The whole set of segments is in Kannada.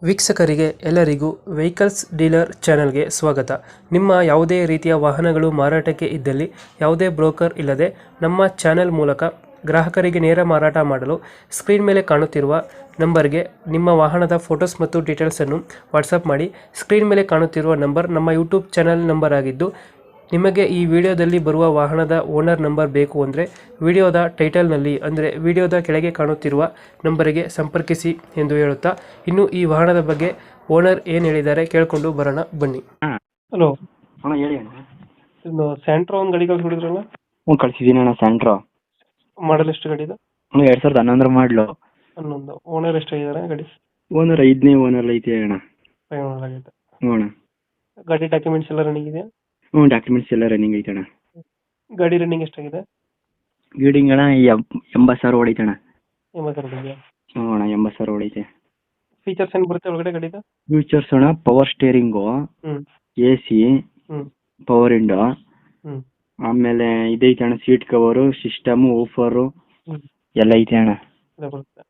ವೀಕ್ಷಕರಿಗೆ ಎಲ್ಲರಿಗೂ ವೆಹಿಕಲ್ಸ್ ಡೀಲರ್ ಚಾನೆಲ್ಗೆ ಸ್ವಾಗತ. ನಿಮ್ಮ ಯಾವುದೇ ರೀತಿಯ ವಾಹನಗಳು ಮಾರಾಟಕ್ಕೆ ಇದ್ದಲ್ಲಿ ಯಾವುದೇ ಬ್ರೋಕರ್ ಇಲ್ಲದೆ ನಮ್ಮ ಚಾನೆಲ್ ಮೂಲಕ ಗ್ರಾಹಕರಿಗೆ ನೇರ ಮಾರಾಟ ಮಾಡಲು ಸ್ಕ್ರೀನ್ ಮೇಲೆ ಕಾಣುತ್ತಿರುವ ನಂಬರ್ಗೆ ನಿಮ್ಮ ವಾಹನದ ಫೋಟೋಸ್ ಮತ್ತು ಡೀಟೇಲ್ಸನ್ನು ವಾಟ್ಸಪ್ ಮಾಡಿ. ಸ್ಕ್ರೀನ್ ಮೇಲೆ ಕಾಣುತ್ತಿರುವ ನಂಬರ್ ನಮ್ಮ ಯೂಟ್ಯೂಬ್ ಚಾನೆಲ್ ನಂಬರ್ ಆಗಿದ್ದು, ನಿಮಗೆ ಈ ವಿಡಿಯೋದಲ್ಲಿ ಬರುವ ವಾಹನದ ಓನರ್ ನಂಬರ್ ಬೇಕು ಅಂದರೆ ವಿಡಿಯೋದ ಟೈಟಲ್ನಲ್ಲಿ ಅಂದರೆ ವಿಡಿಯೋದ ಕೆಳಗೆ ಕಾಣುತ್ತಿರುವ ನಂಬರಿಗೆ ಸಂಪರ್ಕಿಸಿ ಎಂದು ಹೇಳುತ್ತಾ, ಇನ್ನು ಈ ವಾಹನದ ಬಗ್ಗೆ ಓನರ್ ಏನು ಹೇಳಿದ್ದಾರೆ ಕೇಳಿಕೊಂಡು ಬರೋಣ ಬನ್ನಿ. ಹಾಂ ಹಲೋ, ಅಣ್ಣ ಹೇಳಿ ಅಣ್ಣ. ಇನ್ನು ಸ್ಯಾಂಟ್ರೋ ಒಂದು ಗಾಡಿ ಕಳ್ಸಿಬಿಡಿದ್ರಲ್ಲ, ಹ್ಞೂ ಕಳಿಸಿದ್ದೀನಿ ಅಣ್ಣ ಸ್ಯಾಂಟ್ರೋ. ಮಾಡಲ್ ಎಷ್ಟು ಗಾಡಿ ಇದು? 2011 ಮಾಡಲು. 11. ಓನರ್ ಎಷ್ಟಾಗಿದ್ದಾರೆ ಗಾಡಿ? ಓನರ್ 5ನೇ ಓನರ್ ಐತೆ ಅಣ್ಣ. 5 ಓನರ್ ಆಗಿದೆ. ಹ್ಞೂ ಅಣ್ಣ. ಗಾಡಿ ಡಾಕ್ಯುಮೆಂಟ್ಸ್ ಎಲ್ಲ ರನ್ನಿಂಗ್ ಇದೆಯಾ? ಹ್ಞೂ ಡಾಕ್ಯುಮೆಂಟ್ಸ್ ಎಲ್ಲ ರನ್ನಿಂಗ್ ಐತೆ ಅಣ್ಣ. ಗಾಡಿ ರನ್ನಿಂಗ್ ಎಷ್ಟಾಗಿದೆ? ಗೀಡಿಂಗ್ ಅಣ್ಣ 80,000 ಹೊಡೈತೆ ಅಣ್ಣ. 80,000 ಇದೆಯಾ? ಹ್ಞೂ ಅಣ್ಣ 80,000 ಹೊಡೈತೆ. ಫೀಚರ್ಸ್ ಏನು ಬರುತ್ತೆ ಒಳಗಡೆ ಗಾಡಿದು? ಫ್ಯೂಚರ್ಸ್ ಅಣ್ಣ ಪವರ್ ಸ್ಟೇರಿಂಗು, ಹ್ಞೂ AC, ಹ್ಞೂ ಪವರ್ ವಿಂಡೋ, ಹ್ಞೂ ಆಮೇಲೆ ಇದೈತೆ ಅಣ್ಣ ಸೀಟ್ ಕವರು, ಸಿಸ್ಟಮು, ಊಫರು ಹ್ಞೂ ಎಲ್ಲ ಐತೆ ಅಣ್ಣ. ಎಲ್ಲ ಬರುತ್ತೆ.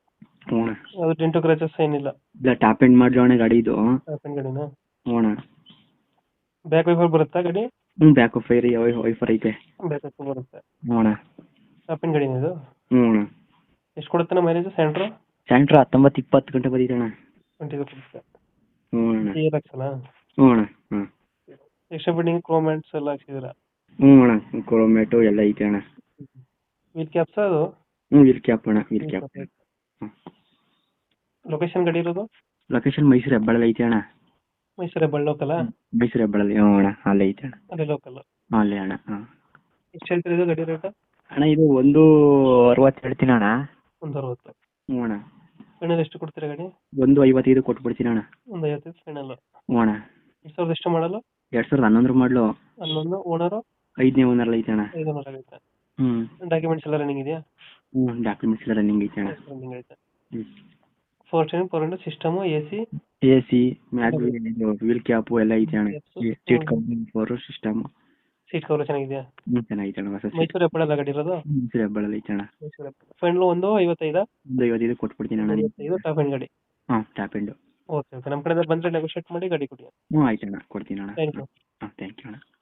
ಹ್ಞೂ ಅಣ್ಣ. ಅದು ಡೆಂಟು ಕ್ರಾಚಸ್ ಏನಿಲ್ಲ? ಇಲ್ಲ ಟಾಪ್ ಎಂಡ್ ಮಾಡಲು ಅಣ್ಣ ಗಾಡಿ ಇದು. ಟಾಪ್ ಎಂಡ್ ಗಾಡಿನಾ? ಹ್ಞೂ ಅಣ್ಣ. ಬ್ಯಾಕ್ ವೈಫರ್ ಬರುತ್ತಾ ಗಾಡಿ? ಹ್ಞೂ ಬ್ಯಾಕ್ ವೈಫರ್ ಐತೆ. ಬ್ಯಾಕ್ ವೈಫರ್ ಬರುತ್ತೆ. ಹ್ಞೂ ಅಣ್ಣ. ಟಾಪ್ ಎಂಡ್ ಗಾಡಿನ ಇದು? ಹ್ಞೂ ಅಣ್ಣ. ಎಷ್ಟು ಕೊಡುತ್ತೆ ಮೈಲೇಜ್ ಸ್ಯಾಂಟ್ರೋ? ಸ್ಯಾಂಟ್ರೋ 19-20 ಗಂಟೆ ಬರೀತೆ ಅಣ್ಣ. 20 ಕೊಡುತ್ತೆ. ಹ್ಞೂ ಅಣ್ಣ. TLX ಅಲ್ಲ? ಹ್ಞೂ ಅಣ್ಣ. ಹ್ಞೂ ಎಕ್ಸ್ಟ್ರಾ ಬಿಲ್ಡಿಂಗ್ ಕ್ರೋಮ್ಯಾಂಟ್ಸ್ ಎಲ್ಲ ಹಾಕ್ಸಿದ್ದೀರಾ? ಹ್ಞೂ ಅಣ್ಣ. ಕ್ರೋಮೇಟು ಎಲ್ಲ ಐತೆ ಅಣ್ಣ. ವೀಲ್ ಕ್ಯಾಪ್ಸ್ ಅದು? ಹ್ಞೂ ವೀಲ್ ಕ್ಯಾಪ್ ಅಣ್ಣ, ವೀಲ್ ಕ್ಯಾಪ್. ಹ್ಞೂ. ಲೊಕೇಶನ್ ಗಾಡಿ ಇರೋದು? ಲೊಕೇಶನ್ ಮೈಸೂರು ಹೆಬ್ಬಾಳಲ್ಲಿ ಐತೆ ಅಣ್ಣ. ಮೈಸೂರು ಹೆಬ್ಬಾಳ ಲೋಕಲ್? ಮೈಸೂರು ಹೆಬ್ಬಾಳಲ್ಲಿ. ಹ್ಞೂ ಅಣ್ಣ ಅಲ್ಲೇ ಐತೆ ಅಣ್ಣ. ಅದೇ ಲೋಕಲ್. ಅಲ್ಲೇ ಅಣ್ಣ. ಹಾಂ ಎಷ್ಟು ಹೇಳ್ತೀರಿ ಗಾಡಿ ರೇಟ್? ಅಣ್ಣ ಇದು 160 ಹೇಳ್ತೀನಿ ಅಣ್ಣ. 160. ಹ್ಞೂ ಅಣ್ಣ. ಫೈನಲ್ ಎಷ್ಟು ಕೊಡ್ತೀರಾ ಗಾಡಿ? 155 ಕೊಟ್ಬಿಡ್ತೀನಿ ಅಣ್ಣ. 155 ಫೈನಲ್. ಹ್ಞೂ ಅಣ್ಣ. 2000 ಎಷ್ಟು ಮಾಡಲು? 2011 ಮಾಡಲು. 11. ಓನರು? 5ನೇ ಓನರಲ್ಲಿ ಐತೆ ಅಣ್ಣ. 5 ಓನರ್ ಆಗುತ್ತೆ. ಹ್ಞೂ. ಡಾಕ್ಯುಮೆಂಟ್ಸ್ ಎಲ್ಲ ರನ್ನಿಂಗ್ ಇದೆಯಾ? ಹ್ಞೂ ಡಾಕ್ಯುಮೆಂಟ್ಸ್ ಎಲ್ಲ ರನ್ನಿಂಗ್ ಐತೆ ಅಣ್ಣ. ರನ್ನಿಂಗ್ ಐತೆ. ಹ್ಞೂ. 4 steering, 4 window, system, AC, AC, mag wheel cap ಎಲ್ಲ ಐತೆ ಅಣ್ಣ. Seat cover, system. Seat cover ಚೆನ್ನಾಗಿದೆಯಾ? ಹ್ಞೂ ಚೆನ್ನಾಗೈತೆ ಅಣ್ಣ. ಹೊಸ ಸೀಟ್. ಮೈಸೂರು ಹೆಬ್ಬಾಳಲ್ಲ ಗಾಡಿ ಇರೋದು? ಮೈಸೂರು ಹೆಬ್ಬಾಳಲ್ಲಿ ಐತೆ ಅಣ್ಣ. ಮೈಸೂರು ಹೆಬ್ಬಾಳ. ಫೈನಲ್ 155? 155 ಕೊಟ್ಬಿಡ್ತೀನಿ ಅಣ್ಣ. 155 ಟಾಪ್ ಎಂಡ್ ಗಾಡಿ. ಹಾಂ ಟಾಪ್ ಎಂಡು. ಓಕೆ ಓಕೆ, ನಮ್ಮ ಕಡೆಯಿಂದ ಬಂದರೆ ನೆಗೋಷಿಯೇಟ್ ಮಾಡಿ ಗಾಡಿ ಕೊಡಿ. ಹ್ಞೂ ಆಯ್ತು ಅಣ್ಣ, ಕೊಡ್ತೀನಿ ಅಣ್ಣ. Thank you. ಹಾಂ ಥ್ಯಾಂಕ್ ಯು ಅಣ್ಣ.